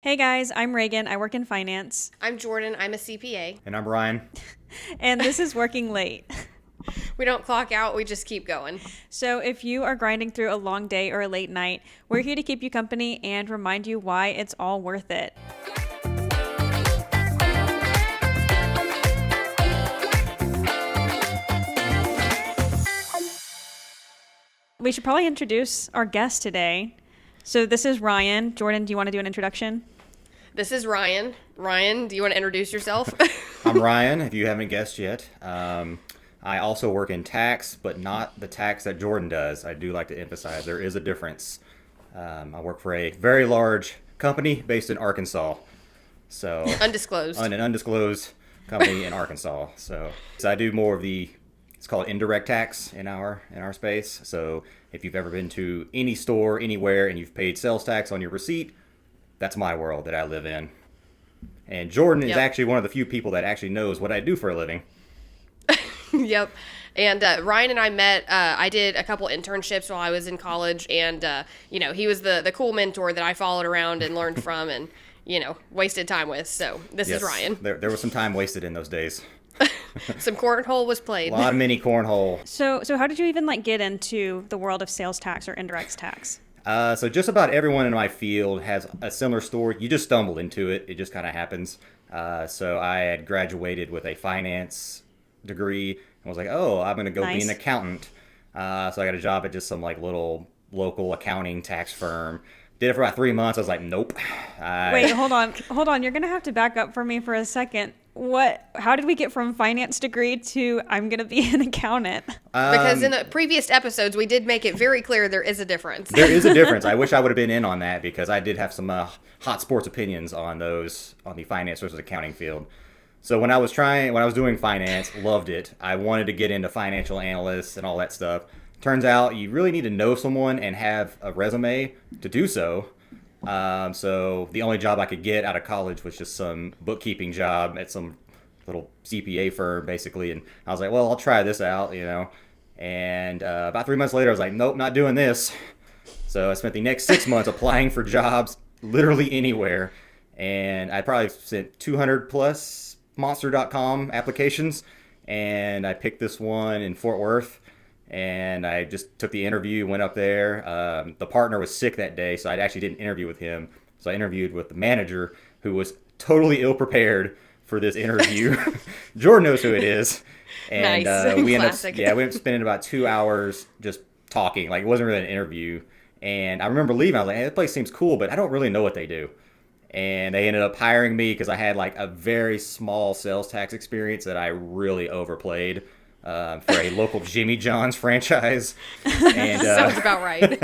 Hey guys, I'm Reagan. I work in finance. I'm Jordan. I'm a CPA. And I'm Ryan. And this is Working Late. We don't clock out, we just keep going. So if you are grinding through a long day or a late night, we're here to keep you company and remind you why it's all worth it. We should probably introduce our guest today. So this is Ryan. Jordan, do you want to do an introduction? This is Ryan. Ryan, do you want to introduce yourself? I'm Ryan, if you haven't guessed yet. I also work in tax, but not the tax that Jordan does. I do like to emphasize there is a difference. I work for a very large company based in Arkansas. So Undisclosed. An undisclosed company in Arkansas. So I do more of it's called indirect tax in our space. So if you've ever been to any store anywhere and you've paid sales tax on your receipt, that's my world that I live in. And Jordan is actually one of the few people that actually knows what I do for a living. Yep. And Ryan and I met, I did a couple internships while I was in college, and, he was the cool mentor that I followed around and learned from and, wasted time with. So this is Ryan. There was some time wasted in those days. Some cornhole was played. A lot of mini cornhole. So how did you even get into the world of sales tax or indirect tax? So just about everyone in my field has a similar story. You just stumbled into it. It just kind of happens. So I had graduated with a finance degree and was like, oh, I'm going to go be an accountant. So I got a job at just some little local accounting tax firm. Did it for about 3 months. I was like, nope. Wait, hold on. You're going to have to back up for me for a second. How did we get from finance degree to I'm going to be an accountant? Because in the previous episodes, we did make it very clear there is a difference. There is a difference. I wish I would have been in on that because I did have some hot sports opinions on the finance versus accounting field. So when I was doing finance, loved it. I wanted to get into financial analysts and all that stuff. Turns out you really need to know someone and have a resume to do so. So the only job I could get out of college was just some bookkeeping job at some little CPA firm, basically. And I was like, well, I'll try this out, And about 3 months later, I was like, nope, not doing this. So I spent the next 6 months applying for jobs literally anywhere. And I probably sent 200 plus monster.com applications. And I picked this one in Fort Worth. And I just took the interview, went up there. The partner was sick that day, so I actually didn't interview with him. So I interviewed with the manager, who was totally ill-prepared for this interview. Jordan knows who it is. And nice. We ended up spending about 2 hours just talking. It wasn't really an interview. And I remember leaving. I was like, hey, that place seems cool, but I don't really know what they do. And they ended up hiring me because I had a very small sales tax experience that I really overplayed. For a local Jimmy John's franchise. And, sounds about right.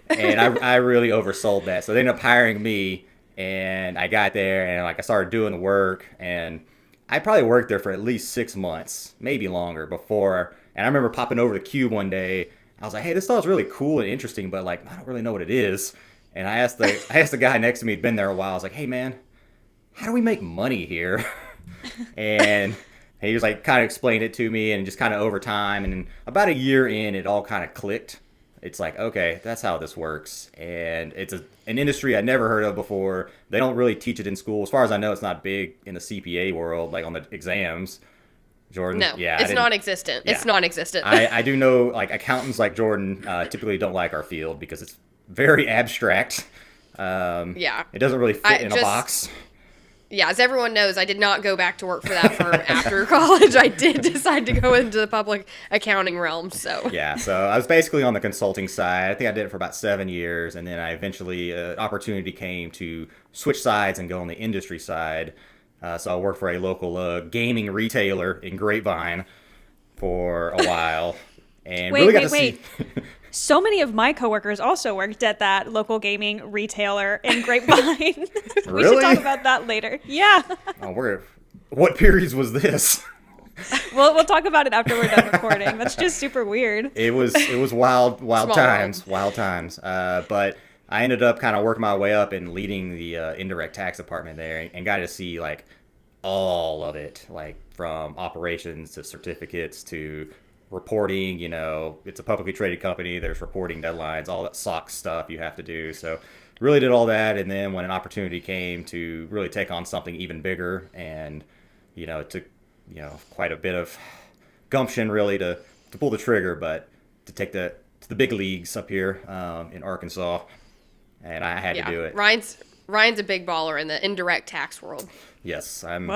And I really oversold that. So they ended up hiring me, and I got there, and I started doing the work, and I probably worked there for at least 6 months, maybe longer, before. And I remember popping over the cube one day. I was like, hey, this stuff's really cool and interesting, but I don't really know what it is. And I asked the guy next to me, who'd been there a while. I was like, hey man, how do we make money here? And he was kind of explained it to me, and just kind of over time, and about a year in, it all kind of clicked. It's okay, that's how this works. And it's an industry I never heard of before. They don't really teach it in school. As far as I know, it's not big in the CPA world, on the exams. Jordan? No, yeah, it's non-existent. Yeah. It's non-existent. I do know, accountants like Jordan typically don't like our field because it's very abstract. Yeah. It doesn't really fit in a box. Yeah, as everyone knows, I did not go back to work for that firm after college. I did decide to go into the public accounting realm, so. Yeah, so I was basically on the consulting side. I think I did it for about 7 years, and then I eventually, opportunity came to switch sides and go on the industry side. So I worked for a local gaming retailer in Grapevine for a while. And wait. So many of my coworkers also worked at that local gaming retailer in Grapevine. We should talk about that later. Yeah. What periods was this? We'll talk about it after we're done recording. That's just super weird. It was wild times. But I ended up kind of working my way up and leading the indirect tax department there, and got to see all of it, from operations to certificates to reporting. It's a publicly traded company. There's reporting deadlines, all that SOX stuff you have to do. So really did all that, and then when an opportunity came to really take on something even bigger, and it took quite a bit of gumption really to pull the trigger, but to take to the big leagues up here in Arkansas, and I had to do it. Ryan's a big baller in the indirect tax world. Yes, I'm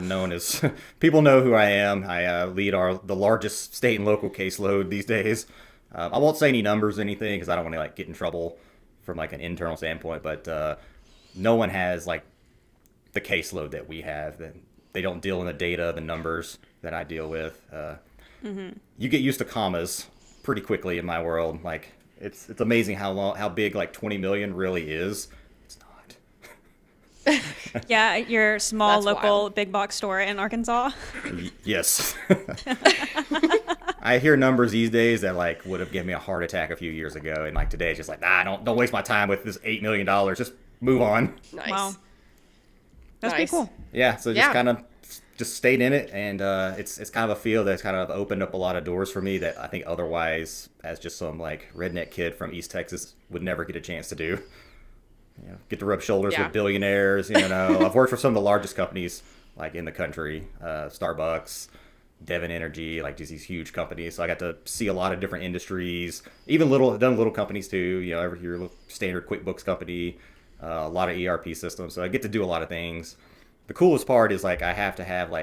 known as, people know who I am. I lead the largest state and local caseload these days. I won't say any numbers or anything because I don't want to get in trouble from an internal standpoint, but no one has the caseload that we have. They don't deal in the data, the numbers that I deal with. You get used to commas pretty quickly in my world. It's amazing how big 20 million really is. It's not. Yeah, your small That's local wild. big box store in Arkansas. Yes. I hear numbers these days that would have given me a heart attack a few years ago, and today it's just nah, don't waste my time with this $8 million. Just move on. Nice. Wow. That's pretty cool. Yeah, so just kind of just stayed in it, and it's kind of a field that's kind of opened up a lot of doors for me that I think otherwise, as just some redneck kid from East Texas, would never get a chance to do. Get to rub shoulders with billionaires. I've worked for some of the largest companies in the country, Starbucks, Devon Energy, these huge companies. So I got to see a lot of different industries, even done little companies too. Every your standard QuickBooks company, a lot of ERP systems. So I get to do a lot of things. The coolest part is I have to have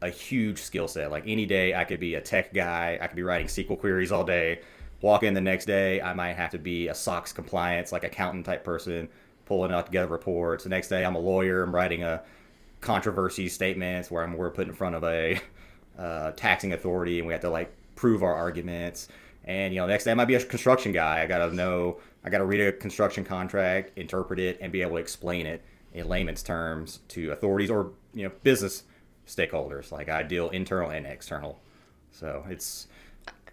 a huge skill set. Any day I could be a tech guy, I could be writing SQL queries all day. Walk in the next day, I might have to be a SOX compliance, accountant type person, pulling out together reports. The next day I'm a lawyer, I'm writing a controversy statements where we're put in front of a taxing authority and we have to prove our arguments. And next day I might be a construction guy. I gotta read a construction contract, interpret it, and be able to explain it in layman's terms to authorities or business stakeholders. I deal internal and external. So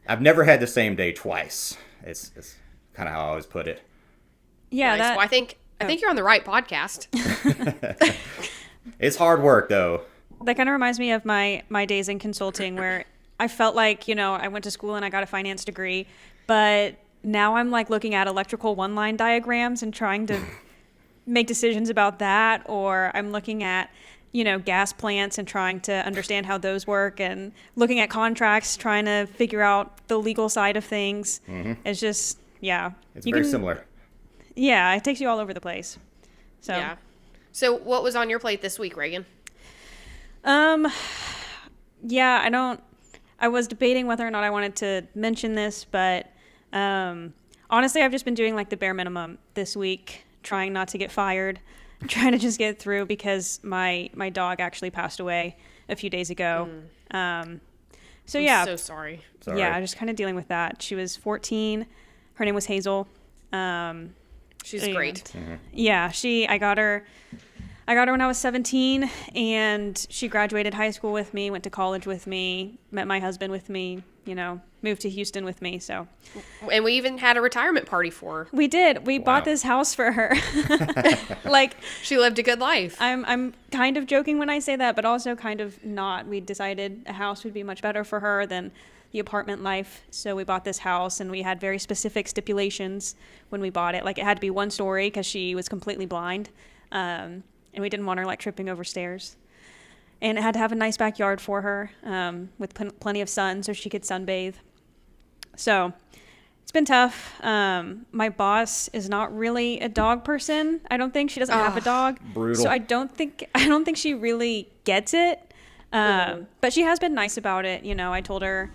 I've never had the same day twice. It's kind of how I always put it. Yeah, nice. Well, I think you're on the right podcast. It's hard work though. that kind of reminds me of my days in consulting where I felt like, I went to school and I got a finance degree, but now I'm looking at electrical one-line diagrams and trying to make decisions about that, or I'm looking at gas plants and trying to understand how those work, and looking at contracts, trying to figure out the legal side of things. It's just, It's very similar. Yeah, it takes you all over the place. So, Yeah. So what was on your plate this week, Reagan? Yeah, I was debating whether or not I wanted to mention this, but honestly, I've just been doing the bare minimum this week, trying not to get fired, trying to just get through because my dog actually passed away a few days ago. So I'm so sorry. Yeah, I'm just kind of dealing with that. She was 14. Her name was Hazel. She's great. Yeah, I got her when I was 17, and she graduated high school with me, went to college with me, met my husband with me, moved to Houston with me. So, and we even had a retirement party for her. we did. We bought this house for her. She lived a good life. I'm kind of joking when I say that, but also kind of not. We decided a house would be much better for her than the apartment life. So we bought this house, and we had very specific stipulations when we bought it. It had to be one story because she was completely blind. And we didn't want her tripping over stairs. And it had to have a nice backyard for her with plenty of sun so she could sunbathe. So it's been tough. My boss is not really a dog person. I don't think she doesn't have a dog. Brutal. So I don't think she really gets it. But she has been nice about it. I told her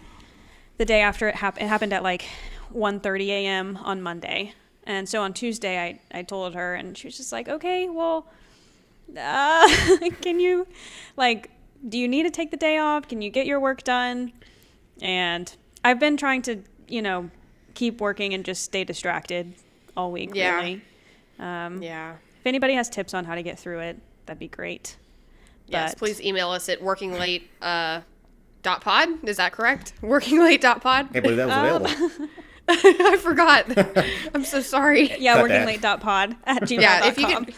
the day after it happened at 1:30 a.m. on Monday. And so on Tuesday I told her, and she was just okay, well, can you do you need to take the day off? Can you get your work done? And I've been trying to, keep working and just stay distracted all week. Yeah. Really. If anybody has tips on how to get through it, that'd be great. Yes, But- please email us at workinglate.pod. Is that correct? Workinglate.pod. Can't believe that was available. I forgot. I'm so sorry. Yeah, Cut that. workinglate.pod@gmail.com. Yeah, if you could,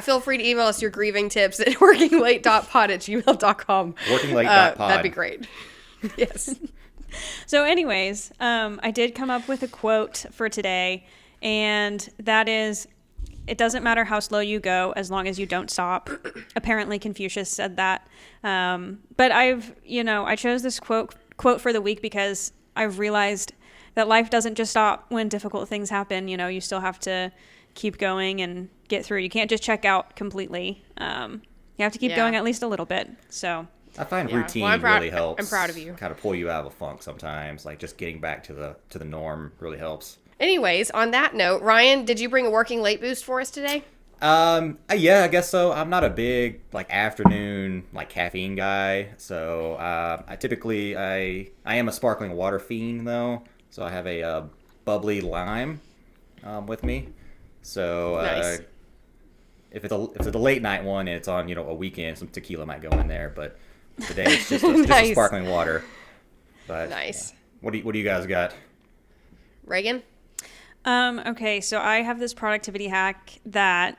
feel free to email us your grieving tips at workinglate.pod@gmail.com. Workinglate.pod. That'd be great. Yes. So anyways, I did come up with a quote for today, and that is, it doesn't matter how slow you go as long as you don't stop. Apparently Confucius said that. But I chose this quote for the week because I've realized that life doesn't just stop when difficult things happen. You still have to keep going and get through. You can't just check out completely. You have to keep going at least a little bit. So I find routine really helps. I'm proud of you. Kind of pull you out of a funk sometimes. Like just getting back to the norm really helps. Anyways, on that note, Ryan, did you bring a working late boost for us today? Yeah, I guess so. I'm not a big afternoon caffeine guy, so I am a sparkling water fiend though. So I have a bubbly lime with me. So nice. If it's a late night one and it's on a weekend, some tequila might go in there. But today it's just a sparkling water. But nice. What do you guys got? Reagan? Okay, so I have this productivity hack that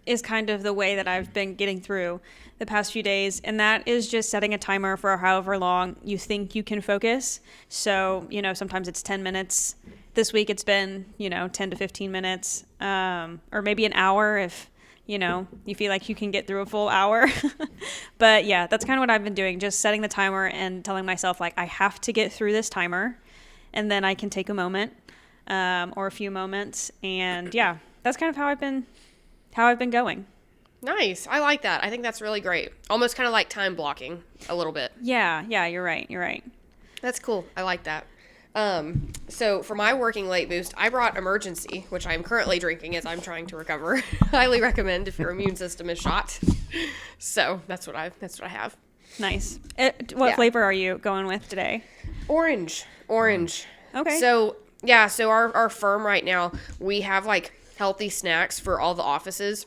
is kind of the way that I've been getting through the past few days, and that is just setting a timer for however long you think you can focus. So, sometimes it's 10 minutes. This week it's been, 10 to 15 minutes, or maybe an hour if, you feel like you can get through a full hour. But yeah, that's kind of what I've been doing, just setting the timer and telling myself, I have to get through this timer, and then I can take a moment. Or a few moments, and yeah, that's kind of how I've been going. Nice. I like that. I think that's really great. Almost kind of like time blocking a little bit. Yeah, you're right. That's cool. I like that. So for my working late boost, I brought Emergency, which I'm currently drinking as I'm trying to recover. Highly recommend if your immune system is shot. So that's what I have. Nice. What flavor are you going with today? Orange. Okay. So our firm right now, we have healthy snacks for all the offices.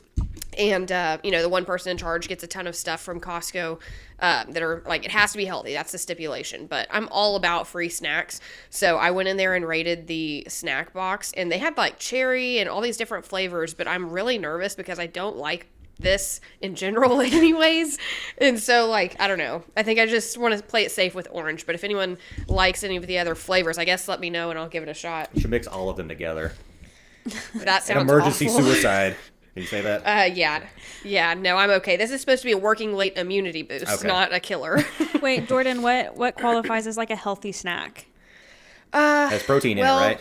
And, the one person in charge gets a ton of stuff from Costco that are it has to be healthy. That's the stipulation. But I'm all about free snacks. So I went in there and rated the snack box, and they had cherry and all these different flavors. But I'm really nervous because I don't like this in general anyways. And so I don't know. I think I just want to play it safe with orange. But if anyone likes any of the other flavors, I guess let me know and I'll give it a shot. You should mix all of them together. That sounds An emergency awful. Suicide. Can you say that? Yeah, no, I'm okay. This is supposed to be a working late immunity boost, not a killer. Wait, Jordan, what qualifies as a healthy snack? Has protein in it, right?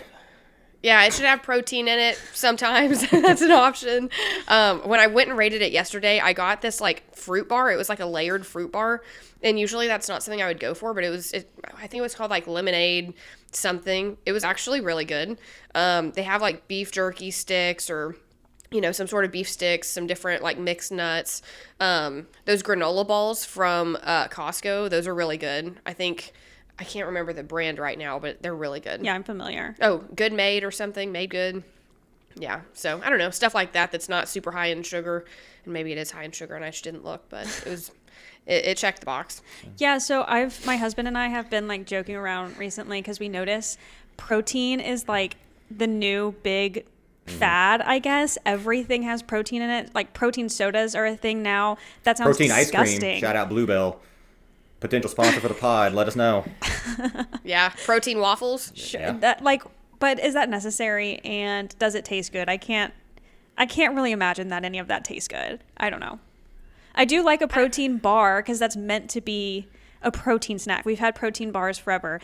Yeah, it should have protein in it sometimes. That's an option. When I went and rated it yesterday, I got this fruit bar. It was a layered fruit bar. And usually that's not something I would go for, but I think it was called lemonade something. It was actually really good. They have beef jerky sticks or, some sort of beef sticks, some different mixed nuts. Those granola balls from Costco, those are really good. I can't remember the brand right now, but they're really good. Yeah, I'm familiar. Oh, Good Made or something. Made Good. Yeah. So, I don't know. Stuff like that that's not super high in sugar. And maybe it is high in sugar and I just didn't look. But it checked the box. Yeah, so my husband and I have been joking around recently because we notice protein is the new big fad, I guess. Everything has protein in it. Protein sodas are a thing now. That sounds protein disgusting. Ice cream. Shout out Bluebell. Potential sponsor for the pod. Let us know. Yeah, protein waffles. Yeah. But is that necessary? And does it taste good? I can't really imagine that any of that tastes good. I don't know. I do like a protein bar because that's meant to be a protein snack. We've had protein bars forever.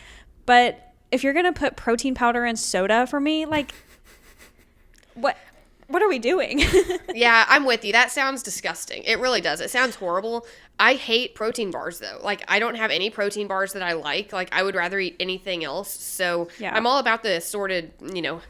But if you're gonna put protein powder in soda for me, what are we doing? Yeah, I'm with you. That sounds disgusting. It really does. It sounds horrible. I hate protein bars, though. I don't have any protein bars that I like. I would rather eat anything else. So yeah. I'm all about the assorted,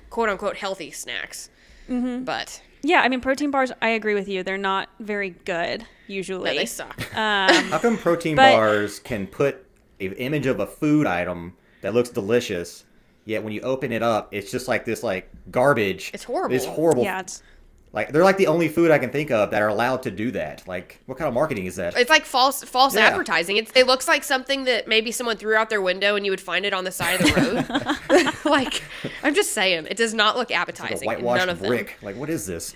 quote-unquote healthy snacks. Mm-hmm. But yeah, I mean, protein bars, I agree with you. They're not very good, usually. No, they suck. How come protein bars can put an image of a food item that looks delicious, yet when you open it up, it's just this garbage. It's horrible. It's horrible. Yeah, it's... they're the only food I can think of that are allowed to do that. What kind of marketing is that? It's false advertising. It looks like something that maybe someone threw out their window and you would find it on the side of the road. I'm just saying, it does not look appetizing. Like a whitewashed brick. What is this?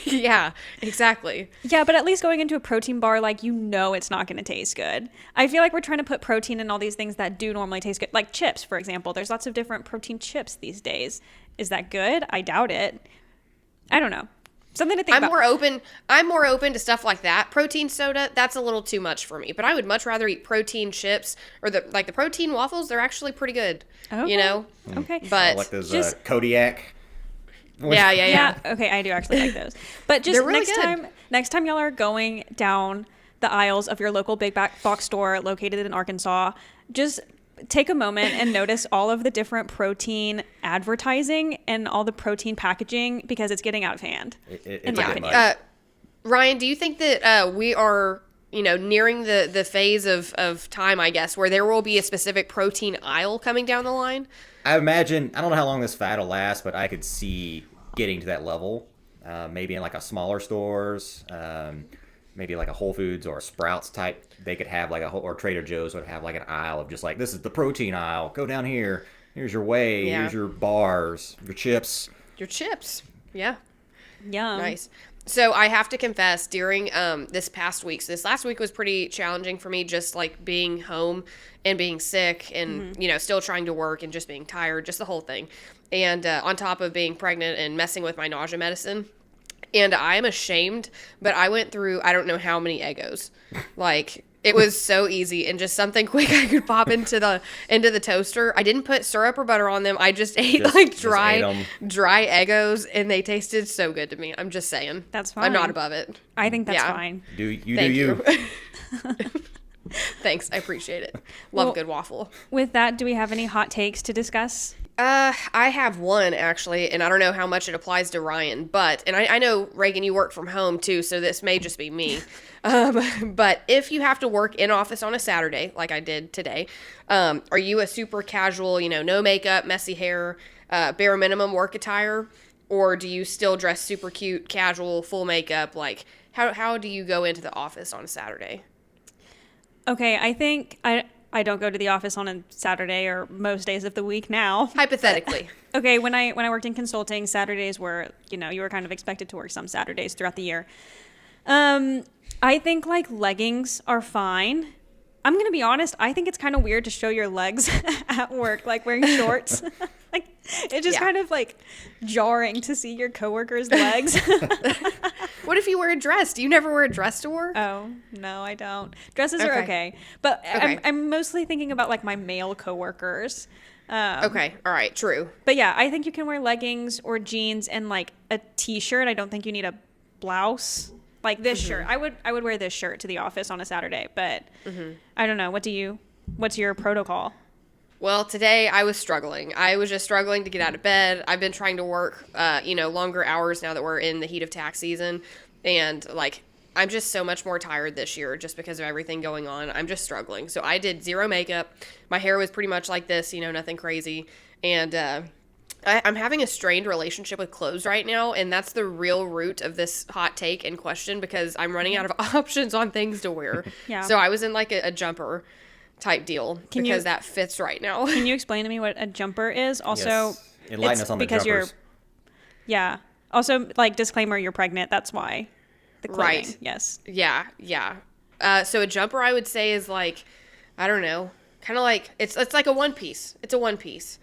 Yeah, exactly. Yeah, but at least going into a protein bar, it's not going to taste good. I feel like we're trying to put protein in all these things that do normally taste good. Like chips, for example. There's lots of different protein chips these days. Is that good? I doubt it. I don't know. Something to think I'm about. more open to stuff like that. Protein soda, that's a little too much for me. But I would much rather eat protein chips or the protein waffles. They're actually pretty good. Okay. You know. Okay. I But like those just- Kodiak. yeah. Yeah. Okay, I do actually like those. But just They're really next time y'all are going down the aisles of your local big box store located in Arkansas, just take a moment and notice all of the different protein advertising and all the protein packaging because it's getting out of hand. It's In a my bit opinion. much. Ryan, do you think that we are, nearing the phase of time, I guess, where there will be a specific protein aisle coming down the line? I imagine, I don't know how long this fad will last, but I could see getting to that level. Maybe in like a smaller stores, maybe like a Whole Foods or a Sprouts type. They could have like or Trader Joe's would have like an aisle of just like, this is the protein aisle. Go down here. Here's your whey. Yeah. Here's your bars, your chips. Your chips. Yeah. Yum. Nice. So I have to confess, during this past week, so this last week was pretty challenging for me, just like being home and being sick and, still trying to work and just being tired, just the whole thing. And on top of being pregnant and messing with my nausea medicine. And I am ashamed, but I went through, I don't know how many Eggos. Like, it was so easy and just something quick I could pop into the toaster. I didn't put syrup or butter on them. I just ate Just ate dry 'em. Eggos, and they tasted so good to me. I'm just saying. That's fine. I'm not above it. I think that's Yeah. fine. Thank you. Thanks. I appreciate it. Love Well- a good waffle. With that, do we have any hot takes to discuss? I have one actually, and I don't know how much it applies to Ryan, but, and I know, Reagan, you work from home too, so this may just be me. But if you have to work in office on a Saturday, like I did today, are you a super casual, no makeup, messy hair, bare minimum work attire, or do you still dress super cute, casual, full makeup? Like, how do you go into the office on a Saturday? Okay, I think I don't go to the office on a Saturday or most days of the week now. Hypothetically. Okay, when I worked in consulting, Saturdays were, you were kind of expected to work some Saturdays throughout the year. I think like leggings are fine. I'm going to be honest, I think it's kind of weird to show your legs at work, like wearing shorts. Like it's just Yeah. kind of like jarring to see your coworkers' legs. What if you wear a dress? Do you never wear a dress to work? Oh, no, I don't. Dresses are Okay. okay. But Okay. I'm mostly thinking about like my male coworkers. Okay. All right. True. But yeah, I think you can wear leggings or jeans and like a t-shirt. I don't think you need a blouse. Like this shirt. I would wear this shirt to the office on a Saturday, but I don't know. What's your protocol? Well, today I was struggling. I was just struggling to get out of bed. I've been trying to work, longer hours now that we're in the heat of tax season. And, like, I'm just so much more tired this year just because of everything going on. I'm just struggling. So I did zero makeup. My hair was pretty much like this, nothing crazy. And I'm having a strained relationship with clothes right now. And that's the real root of this hot take and question because I'm running out of options on things to wear. Yeah. So I was in, like, a jumper type deal Can because you- that fits right now. Can you explain to me what a jumper is? Also, Yes. Enlighten it's us on the because jumpers. yeah. Also, like disclaimer, you're pregnant. That's why the clothing. Right. Yes. Yeah. So a jumper I would say is like, I don't know, kind of like, it's like a one piece. It's a one piece,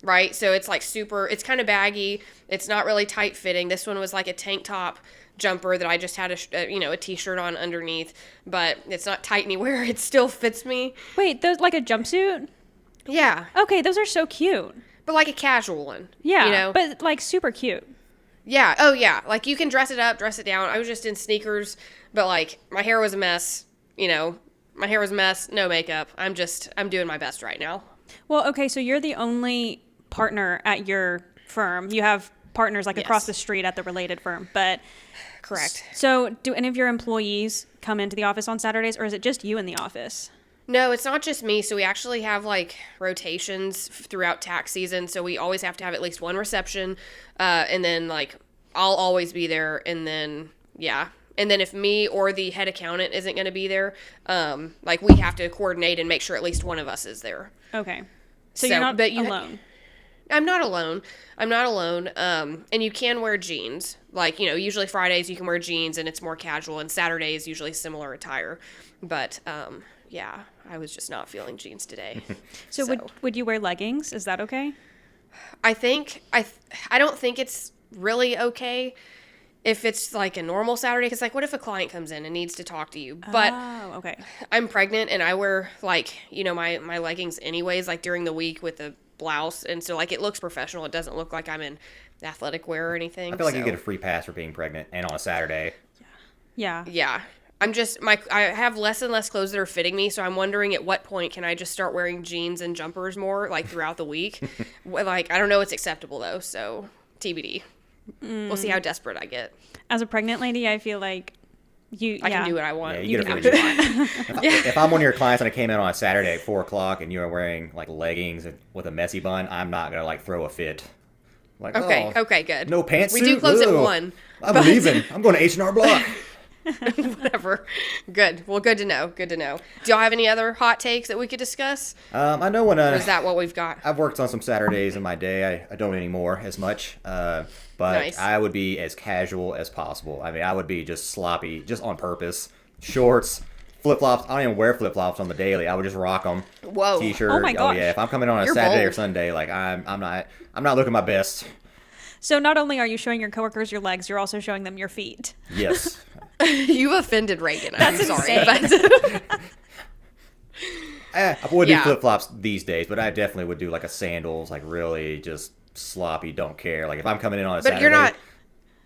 right? So it's like it's kind of baggy. It's not really tight fitting. This one was like a tank top jumper that I just had a t-shirt on underneath, but it's not tight anywhere. It still fits me. Wait, those like a jumpsuit? Yeah. Okay, those are so cute. But like a casual one. Yeah, but like super cute. Yeah. Oh, yeah. Like, you can dress it up, dress it down. I was just in sneakers, but, like, my hair was a mess. My hair was a mess. No makeup. I'm doing my best right now. Well, okay, so you're the only partner at your firm. You have partners like across Yes. the street at the related firm, but Correct. so do any of your employees come into the office on Saturdays, or is it just you in the office? No, it's not just me. So we actually have, like, rotations throughout tax season. So we always have to have at least one reception. And then, like, I'll always be there. And then, yeah. And then if me or the head accountant isn't going to be there, like, we have to coordinate and make sure at least one of us is there. Okay, so So, you're not but you- alone. I'm not alone. And you can wear jeans. Like, usually Fridays you can wear jeans and it's more casual, and Saturdays usually similar attire. But, yeah, I was just not feeling jeans today. So would you wear leggings? Is that okay? I think, I don't think it's really okay. if it's like a normal Saturday, because like what if a client comes in and needs to talk to you? But Oh, okay. I'm pregnant and I wear like, my leggings anyways, like during the week with a blouse. And so like it looks professional. It doesn't look like I'm in athletic wear or anything. I feel like you get a free pass for being pregnant and on a Saturday. Yeah. Yeah. I have less and less clothes that are fitting me, so I'm wondering at what point can I just start wearing jeans and jumpers more, like, throughout the week? Like, I don't know what's acceptable, though, so TBD. We'll see how desperate I get. As a pregnant lady, I feel like I can do what I want. Yeah, you can get a do free what you want. If I'm one of your clients and I came in on a Saturday at 4 o'clock and you are wearing, like, leggings with a messy bun, I'm not going to, like, throw a fit. Like, Okay, good. No pantsuit? We do close at Ugh. 1. I'm leaving. I'm going to H&R Block. Whatever. Good. Well, good to know. Good to know. Do y'all have any other hot takes that we could discuss? I know when... Or is that what we've got? I've worked on some Saturdays in my day. I don't anymore as much. But Nice. I would be as casual as possible. I mean, I would be just sloppy, just on purpose. Shorts, flip-flops. I don't even wear flip-flops on the daily. I would just rock them. Whoa. T-shirt. Oh my gosh. Yeah. If I'm coming on a You're Saturday or bold. Sunday, like I'm not looking my best. So not only are you showing your coworkers your legs, you're also showing them your feet. Yes. You've offended Reagan. I'm That's sorry. insane. But I would do Yeah. flip-flops these days, but I definitely would do like a sandals, like really just sloppy, don't care. Like if I'm coming in on a But Saturday.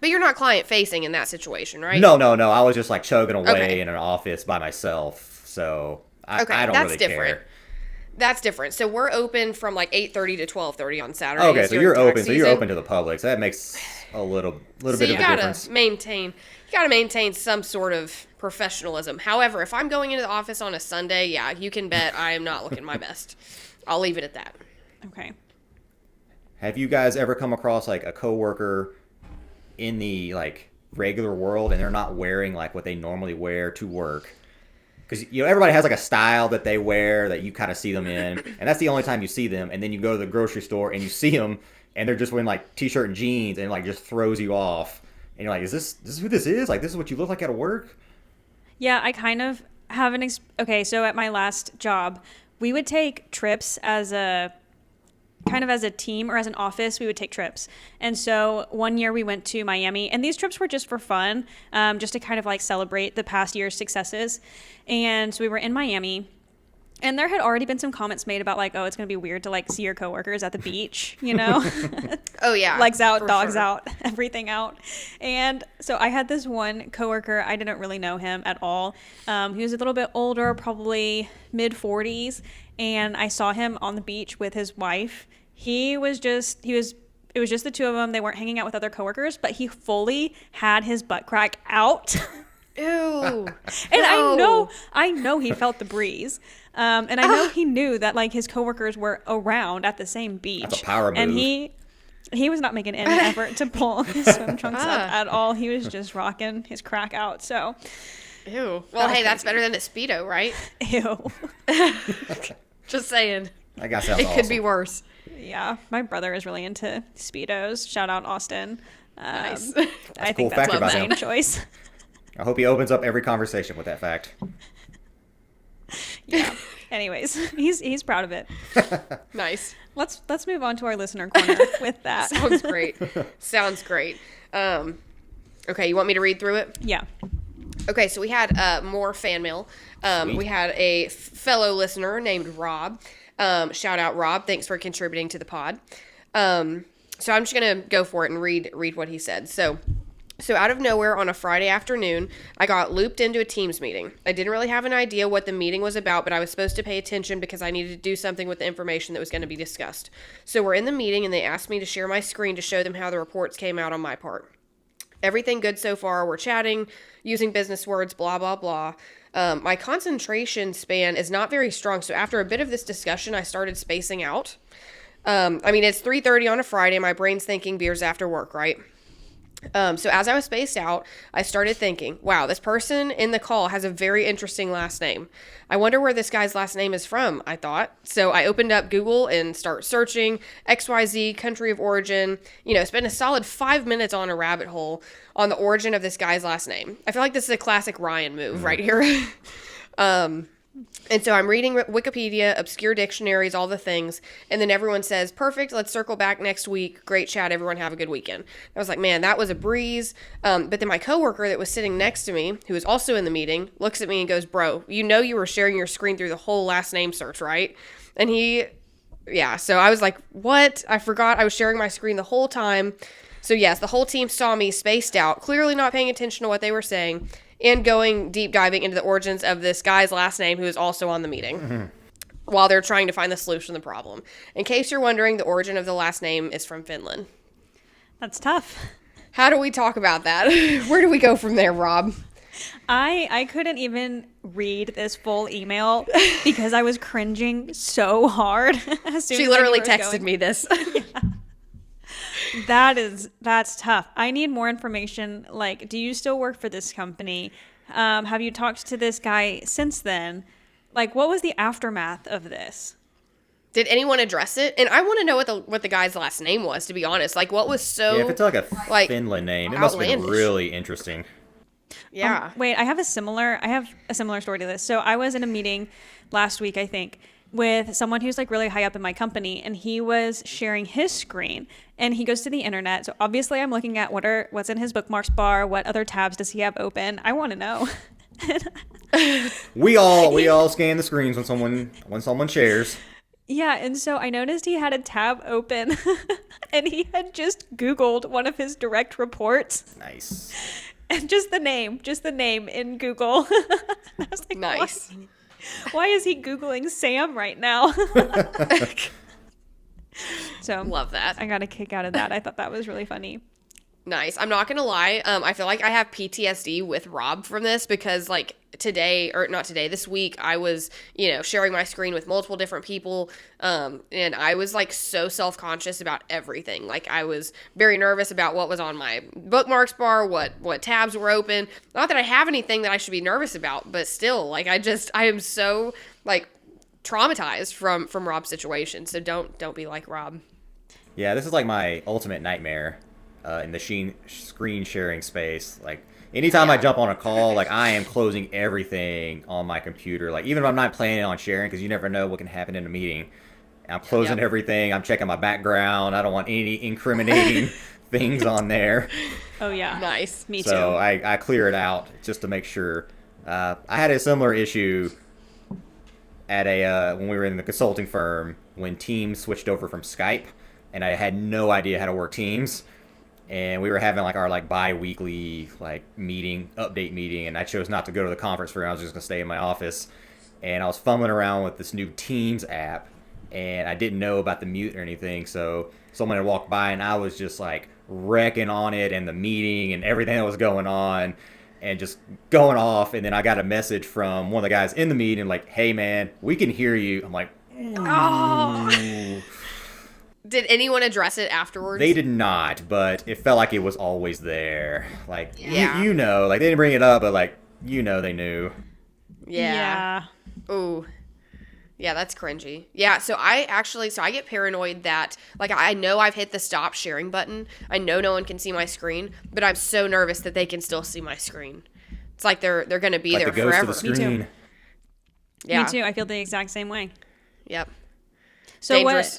you're not client facing in that situation, right? No. I was just like chugging away Okay. in an office by myself. So I don't that's really different. care. That's different. So we're open from like 8:30 to 12:30 on Saturdays. Okay, so during you're tax open. So you're season. open to the public. So that makes a little So bit you of a gotta difference. maintain some sort of professionalism. However, if I'm going into the office on a Sunday, yeah, you can bet I am not looking my best. I'll leave it at that. Okay. Have you guys ever come across like a coworker in the like regular world and they're not wearing like what they normally wear to work? Because everybody has like a style that they wear that you kind of see them in, and that's the only time you see them. And then you go to the grocery store and you see them, and they're just wearing like t-shirt and jeans, and like just throws you off. And you're like, is this who this is? Like, this is what you look like at work? Yeah, I kind of have okay, so at my last job, we would take trips as a team or as an office. We would take trips. And so one year we went to Miami, and these trips were just for fun, just to kind of like celebrate the past year's successes. And so we were in Miami, and there had already been some comments made about like, oh, it's going to be weird to like see your coworkers at the beach, Oh yeah, legs out, for dogs sure. out, everything out. And so I had this one coworker. I didn't really know him at all. He was a little bit older, probably mid 40s, and I saw him on the beach with his wife. It was just the two of them. They weren't hanging out with other coworkers, but he fully had his butt crack out. Ew. And No. I know he felt the breeze. And I know he knew that like his coworkers were around at the same beach. That's a power move. And he was not making any effort to pull his swim trunks up at all. He was just rocking his crack out. So, Ew. Well, hey, that's better than a Speedo, right? ew. Just saying. That guy sounds It awesome. could be worse. Yeah, my brother is really into Speedos. Shout out Austin. Nice. I a cool think that's fact my about main him. choice. I hope he opens up every conversation with that fact. Yeah. Anyways, he's proud of it. Nice. Let's move on to our listener corner with that. Sounds great. Sounds great. Okay, you want me to read through it? Yeah. Okay, so we had more fan mail. Sweet. We had a fellow listener named Rob. Shout out, Rob. Thanks for contributing to the pod. So I'm just going to go for it and read what he said. So out of nowhere on a Friday afternoon, I got looped into a Teams meeting. I didn't really have an idea what the meeting was about, but I was supposed to pay attention because I needed to do something with the information that was going to be discussed. So we're in the meeting, and they asked me to share my screen to show them how the reports came out on my part. Everything good so far. We're chatting, using business words, blah, blah, blah. My concentration span is not very strong, so after a bit of this discussion, I started spacing out. It's 3:30 on a Friday. My brain's thinking beers after work, right? So as I was spaced out, I started thinking, wow, this person in the call has a very interesting last name. I wonder where this guy's last name is from, I thought. So I opened up Google and start searching XYZ, country of origin, spend a solid 5 minutes on a rabbit hole on the origin of this guy's last name. I feel like this is a classic Ryan move right here. And so I'm reading Wikipedia, obscure dictionaries, all the things. And then everyone says, perfect, let's circle back next week. Great chat. Everyone have a good weekend. I was like, man, that was a breeze. But then my coworker that was sitting next to me, who was also in the meeting, looks at me and goes, bro, you know you were sharing your screen through the whole last name search, right? And so I was like, what? I forgot I was sharing my screen the whole time. So yes, the whole team saw me spaced out, clearly not paying attention to what they were saying, and going deep diving into the origins of this guy's last name who is also on the meeting while they're trying to find the solution to the problem. In case you're wondering, the origin of the last name is from Finland. That's tough. How do we talk about that? Where do we go from there, Rob? I couldn't even read this full email because I was cringing so hard. As soon She as literally I knew where it was texted going. me this. That's tough. I need more information. Like, do you still work for this company? Have you talked to this guy since then? Like, what was the aftermath of this? Did anyone address it? And I want to know what the guy's last name was, to be honest. Like, what was so... Yeah, if it's like a like, Finland name, it must have been outlandish. really interesting. Yeah. Wait, I have a similar story to this. So I was in a meeting last week, I think, with someone who's like really high up in my company, and he was sharing his screen, and he goes to the internet. So obviously I'm looking at what's in his bookmarks bar, what other tabs does he have open? I want to know. We all scan the screens when someone shares. Yeah, and so I noticed he had a tab open and he had just Googled one of his direct reports Nice. and just the name in Google. I was like, Nice. Why is he Googling Sam right now? So Love that. I got a kick out of that. I thought that was really funny. Nice. I'm not going to lie. I feel like I have PTSD with Rob from this because like this week I was, sharing my screen with multiple different people. And I was like so self-conscious about everything. Like I was very nervous about what was on my bookmarks bar, what tabs were open. Not that I have anything that I should be nervous about, but still like I am so like traumatized from Rob's situation. So don't be like Rob. Yeah, this is like my ultimate nightmare in the screen sharing space. Like anytime I jump on a call, like I am closing everything on my computer. Like even if I'm not planning on sharing, because you never know what can happen in a meeting. I'm closing everything. I'm checking my background. I don't want any incriminating things on there. Oh yeah. Nice. Me too. So I clear it out just to make sure. I had a similar issue at when we were in the consulting firm when Teams switched over from Skype, and I had no idea how to work Teams. And we were having like our like bi-weekly like update meeting, and I chose not to go to the conference room. I was just gonna stay in my office, and I was fumbling around with this new Teams app, and I didn't know about the mute or anything. So someone had walked by, and I was just like wrecking on it and the meeting and everything that was going on, and just going off. And then I got a message from one of the guys in the meeting like, "Hey man, we can hear you." I'm like, Oh. Did anyone address it afterwards? They did not, but it felt like it was always there. Like, Yeah. you know, like they didn't bring it up, but like, they knew. Yeah. Ooh. Yeah, that's cringy. Yeah, so I get paranoid that, like, I know I've hit the stop sharing button. I know no one can see my screen, but I'm so nervous that they can still see my screen. It's like they're going to be Like there the ghost forever. of the screen. Me too. Yeah. Me too. I feel the exact same way. Yep. So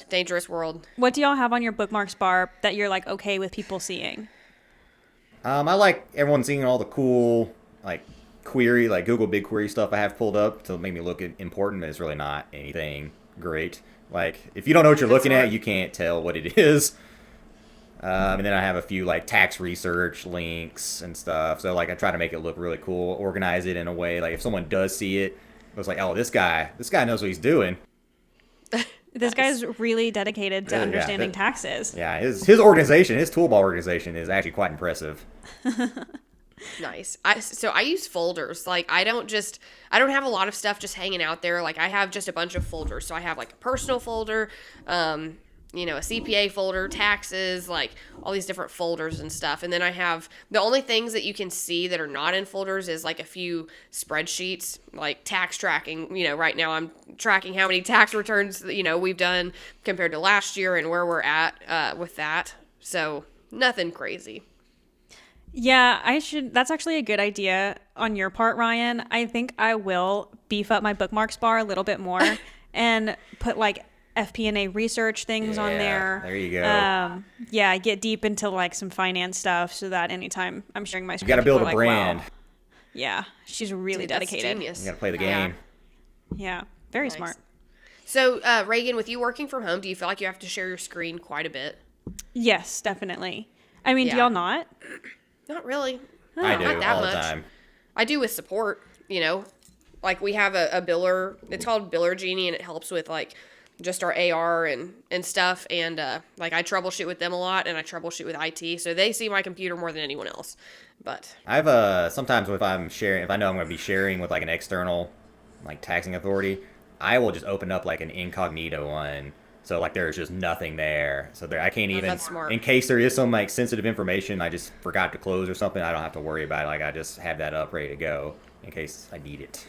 Dangerous world. what do y'all have on your bookmarks bar that you're like okay with people seeing? I like everyone seeing all the cool, like, query, like Google BigQuery stuff I have pulled up to make me look important, but it's really not anything great. Like, if you don't know what you're looking at, you can't tell what it is. And then I have a few, like, tax research links and stuff. So, like, I try to make it look really cool, organize it in a way, like, if someone does see it, it's like, oh, this guy knows what he's doing. This guy's really dedicated to understanding taxes. Yeah, his organization, his toolbar organization is actually quite impressive. Nice. I use folders. Like, I don't have a lot of stuff just hanging out there. Like, I have just a bunch of folders. So I have like a personal folder, a CPA folder, taxes, like all these different folders and stuff. And then I have the only things that you can see that are not in folders is like a few spreadsheets, like tax tracking. Right now I'm tracking how many tax returns, we've done compared to last year and where we're at with that. So nothing crazy. Yeah, that's actually a good idea on your part, Ryan. I think I will beef up my bookmarks bar a little bit more and put like FP&A research things on there. There you go. Yeah, get deep into like some finance stuff so that anytime I'm sharing my screen, You got to build a people are like, brand. wow. Yeah, she's really Dude, that's dedicated. genius. You got to play the game. Yeah, very Nice. smart. So, Reagan, with you working from home, do you feel like you have to share your screen quite a bit? Yes, definitely. I mean, do Yeah. y'all not? Not really. I do Not that all the much. time. I do with support, you know. Like, we have a biller. It's called Biller Genie, and it helps with, like, just our AR and stuff. And, like, I troubleshoot with them a lot, and I troubleshoot with IT. So they see my computer more than anyone else. But I've sometimes if I'm sharing, if I know I'm going to be sharing with like an external, like taxing authority, I will just open up like an incognito one. So like there's just nothing there. So there I can't even, that's smart. in case there is some like sensitive information I just forgot to close or something, I don't have to worry about it. Like I just have that up ready to go in case I need it.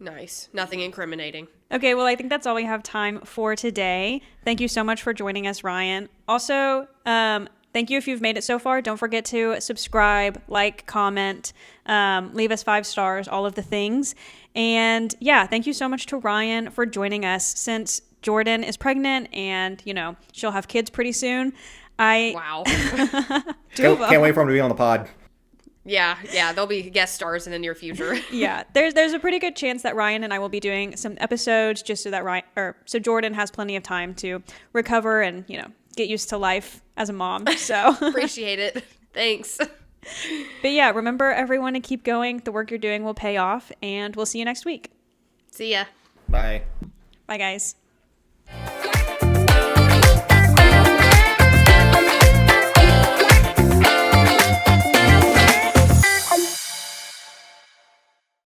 nice. Nothing incriminating. Okay, well, I think that's all we have time for today. Thank you so much for joining us, Ryan. Also, thank you if you've made it so far. Don't forget to subscribe, like, comment, leave us 5 stars, all of the things. And yeah, thank you so much to Ryan for joining us. Since Jordan is pregnant and, you know, she'll have kids pretty soon, Wow. Can't wait for him to be on the pod. yeah, they'll be guest stars in the near future. Yeah, there's a pretty good chance that Ryan and I will be doing some episodes just so that so Jordan has plenty of time to recover and, you know, get used to life as a mom. So Appreciate it. Thanks. but yeah, remember everyone to keep going. The work you're doing will pay off, and we'll see you next week. See ya. Bye. Bye, guys.